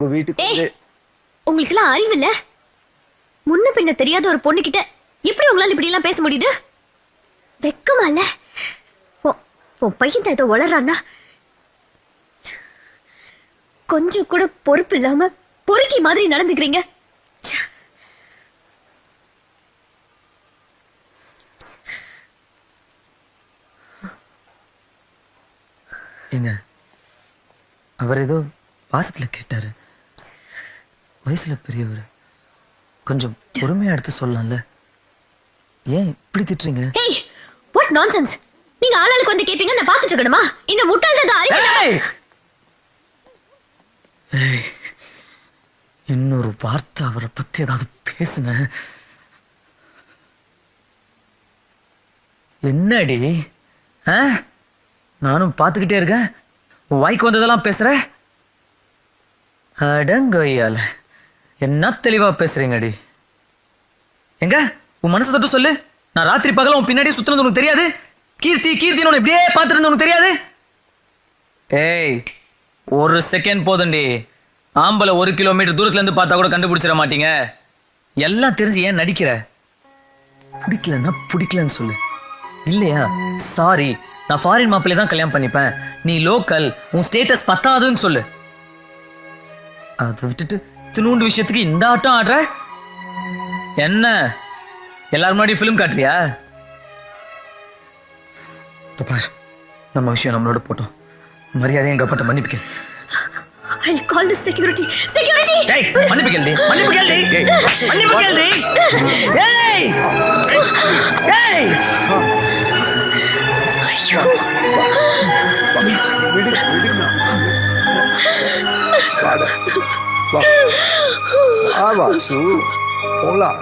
வீட்டுக்கு உங்களுக்கு எல்லாம் அறிவு இல்ல? முன்ன பின்ன தெரியாத ஒரு பொண்ணு கிட்ட எப்படி உங்களால இப்படி எல்லாம் பேச முடியுது? வெக்கமா இல்ல? உன் பையன் ஏதோ வளர்றான்னா கொஞ்சம் கூட பொறுப்பு இல்லாம பொறுக்கி மாதிரி நடந்துக்கிறீங்க. ஏங்க, அவர் ஏதோ பாசத்துல கேட்டாரு. வயசுல பெரியவர், கொஞ்சம் பொறுமையா எடுத்து சொல்லலாம்ல. ஏன் இப்படி திட்டுறீங்க? ஏய், வாட் நான்சென்ஸ்! நீங்க ஆளாளுக்கு வந்து கேப்பீங்க, நான் பாத்துட்டு இருக்கணுமா? இந்த முட்டாள்தான் அறிவு. இன்னொரு வார்த்தை அவரை பத்தி ஏதாவது பேசுன. என்னடி நானும் பாத்துக்கிட்டே இருக்கேன், வாய்க்கு வந்ததெல்லாம் பேசுற. அடங்கொய்யால என்ன தெளிவா பேசுறீங்கடி. எங்க உன் மனசை தொட்டு சொல்லு. நான் ராத்திரி பகல உன் பின்னாடி சுத்தினது உனக்கு தெரியாது? கீர்த்தி கீர்த்தின்னு இப்படியே பார்த்துட்டு உனக்கு தெரியாது? ஏய், ஒரு செகண்ட் போதுண்டி. ஆம்பளை 1 கிலோமீட்டர் தூரத்துல இருந்து பார்த்தா கூட கண்டுபிடிச்சிட மாட்டீங்க. எல்லாம் தெரிஞ்சு ஏன் நடிக்கிற? பிடிக்கலன்னா பிடிக்கலன்னு சொல்லு. இல்லையா சாரி, நான் ஃபாரின் மாப்பிள்ளை தான் கல்யாணம் பண்ணிப்பேன், நீ லோக்கல், உன் ஸ்டேட்டஸ் பத்தாதுன்னு சொல்லு. அதை விட்டுட்டு தினூண்டு விஷயத்துக்கு இந்த ஆட்டம் ஆடுற. என்ன எல்லாரும் முன்னாடி பிலிம் காட்டுறியா? பார், நம்ம விஷயம் நம்மளோட போட்டோம். மரியாதை எங்க அப்பட்ட மன்னிப்பு. I'll call the security. Security! Hey, மன்னிப்பு கேள்வி. மன்னிப்பு கேள்வி. மன்னிப்பு கேள்வி. ஏய்! ஏய்! ஐயோ! விடுங்க. வாடா. வா. வாசு. போலாம்.